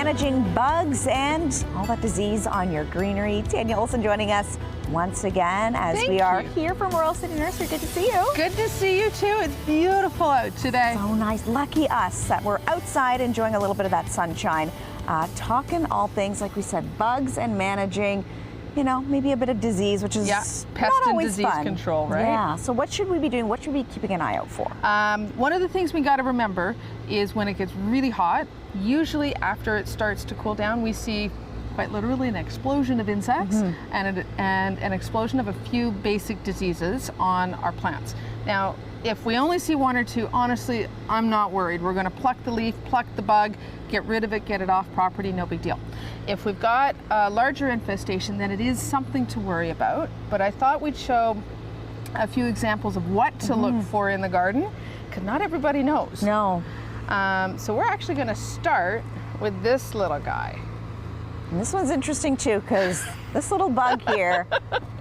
managing bugs and all that disease on your greenery. Tanya Olsen joining us once again as we are here from Royal City Nursery. Good to see you. Good to see you too. It's beautiful out today. So nice. Lucky us that we're outside enjoying a little bit of that sunshine. Talking all things, like we said, bugs and managing, you know, maybe a bit of disease, which is pest not and always disease fun. control, right? Yeah. So what should we be doing? What should we be keeping an eye out for? One of the things we got to remember is when it gets really hot, usually after it starts to cool down, we see quite literally an explosion of insects and an explosion of a few basic diseases on our plants. Now, if we only see one or two, honestly, I'm not worried. We're going to pluck the leaf, pluck the bug, get rid of it, get it off property, no big deal. If we've got a larger infestation, then it is something to worry about. But I thought we'd show a few examples of what to look for in the garden, because not everybody knows. No. So we're actually going to start with this little guy. And this one's interesting too, because this little bug here,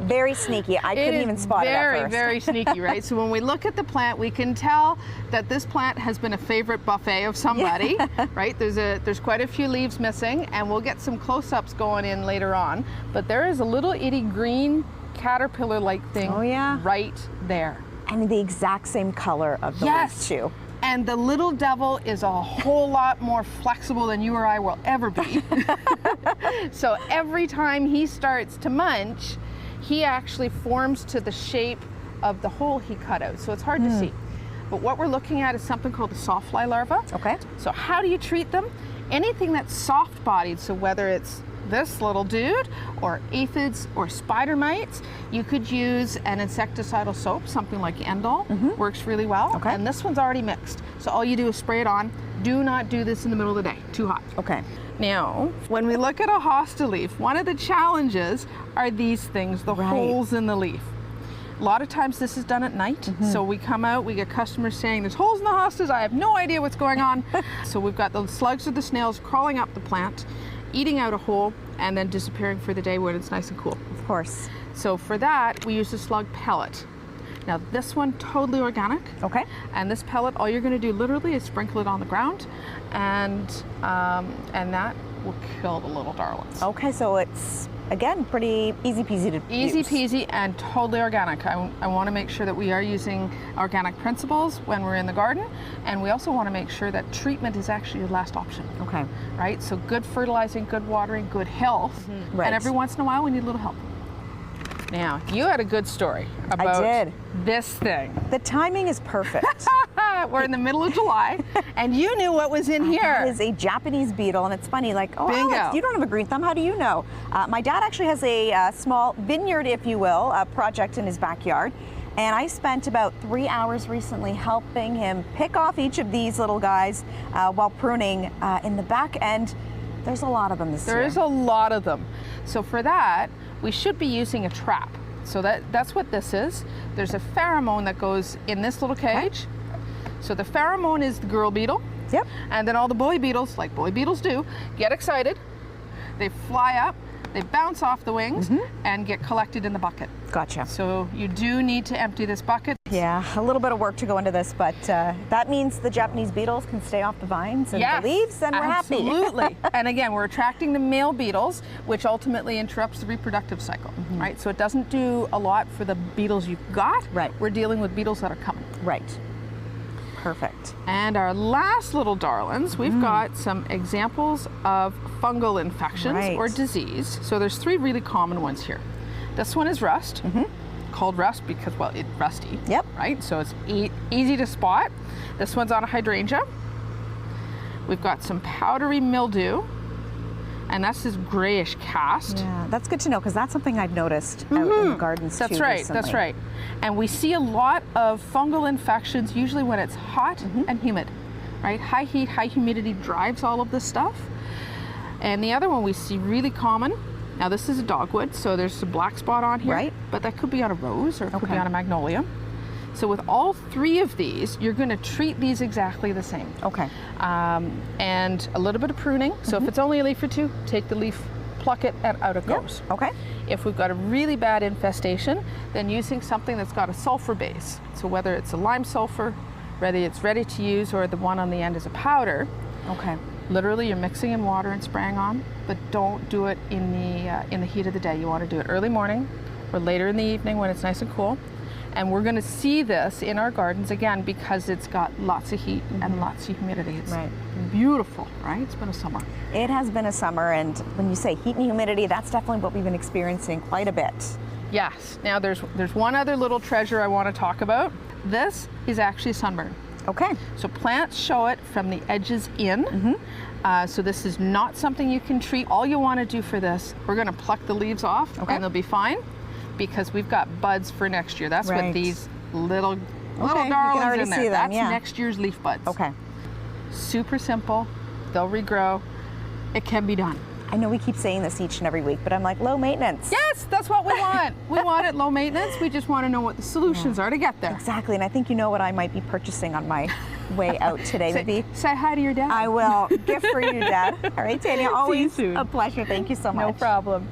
very sneaky. I couldn't even spot it at first. Very sneaky, right? So when we look at the plant, we can tell that this plant has been a favorite buffet of somebody, right? There's quite a few leaves missing, and we'll get some close-ups going in later on. But there is a little itty green caterpillar-like thing right there. And the exact same color of the leaves too. And the little devil is a whole lot more flexible than you or I will ever be. So every time he starts to munch, he actually forms to the shape of the hole he cut out. So it's hard to see. But what we're looking at is something called the sawfly larva. Okay. So how do you treat them? Anything that's soft-bodied, so whether it's this little dude or aphids or spider mites, you could use an insecticidal soap, something like Endol, works really well. Okay. And this one's already mixed. So all you do is spray it on. Do not do this in the middle of the day, too hot. Okay. Now, when we look at a hosta leaf, one of the challenges are these things, the holes in the leaf. A lot of times this is done at night, so we come out, we get customers saying, there's holes in the hostas, I have no idea what's going on. So we've got the slugs or the snails crawling up the plant, eating out a hole, and then disappearing for the day when it's nice and cool. Of course. So for that, we use a slug pellet. Now this one, totally organic. Okay. And this pellet, all you're gonna do literally is sprinkle it on the ground, and that will kill the little darlings. Okay, so it's, again, pretty easy peasy to use. Easy peasy and totally organic. I want to make sure that we are using organic principles when we're in the garden, and we also want to make sure that treatment is actually your last option. Okay. Right? So good fertilizing, good watering, good health, Right. and every once in a while we need a little help. Now, you had a good story about this thing. The timing is perfect. We're in the middle of July, and you knew what was in here. It is a Japanese beetle, and it's funny, like, oh, Bingo. Alex, you don't have a green thumb, how do you know? My dad actually has a small vineyard, if you will, a project in his backyard, and I spent about 3 hours recently helping him pick off each of these little guys while pruning in the back end. There's a lot of them this year. There is a lot of them. So for that, we should be using a trap. So that's what this is. There's a pheromone that goes in this little cage. Okay. So the pheromone is the girl beetle. Yep. And then all the boy beetles, like boy beetles do, get excited. They fly up, they bounce off the wings, and get collected in the bucket. Gotcha. So you do need to empty this bucket. Yeah, a little bit of work to go into this, but that means the Japanese beetles can stay off the vines and the leaves, and we're happy. Absolutely. And again, we're attracting the male beetles, which ultimately interrupts the reproductive cycle, right? So it doesn't do a lot for the beetles you've got. Right. We're dealing with beetles that are coming. Right. Perfect. And our last little darlings, we've got some examples of fungal infections or disease. So there's 3 really common ones here. This one is rust, called rust because, well, it's rusty. Yep. Right? So it's easy to spot. This one's on a hydrangea. We've got some powdery mildew, and that's this grayish cast. Yeah, that's good to know, because that's something I've noticed out in the gardens That's too right, recently. that's right. And we see a lot of fungal infections usually when it's hot and humid, right? High heat, high humidity drives all of this stuff. And the other one we see really common, now this is a dogwood, so there's a black spot on here, right? But that could be on a rose or it could be on a magnolia. So with all 3 of these, you're going to treat these exactly the same. Okay. And a little bit of pruning. So if it's only a leaf or 2, take the leaf, pluck it, and out it goes. Okay. If we've got a really bad infestation, then using something that's got a sulfur base. So whether it's a lime sulfur, whether it's ready to use or the one on the end is a powder. Okay. Literally, you're mixing in water and spraying on, but don't do it in the heat of the day. You want to do it early morning or later in the evening when it's nice and cool. And we're going to see this in our gardens again because it's got lots of heat and lots of humidity. It's beautiful, right? It's been a summer. It has been a summer, and when you say heat and humidity, that's definitely what we've been experiencing quite a bit. Yes. Now there's one other little treasure I want to talk about. This is actually sunburn. Okay. So plants show it from the edges in. So this is not something you can treat. All you want to do for this, we're going to pluck the leaves off and they'll be fine because we've got buds for next year. That's what these little darlings in there. That's next year's leaf buds. Okay. Super simple. They'll regrow. It can be done. I know we keep saying this each and every week, but I'm like, low maintenance. Yes, that's what we want. We want it low maintenance. We just want to know what the solutions are to get there. Exactly, and I think you know what I might be purchasing on my way out today. Maybe say hi to your dad. I will. Gift for you, Dad. All right, Tanya, always a pleasure. Thank you so much. No problem.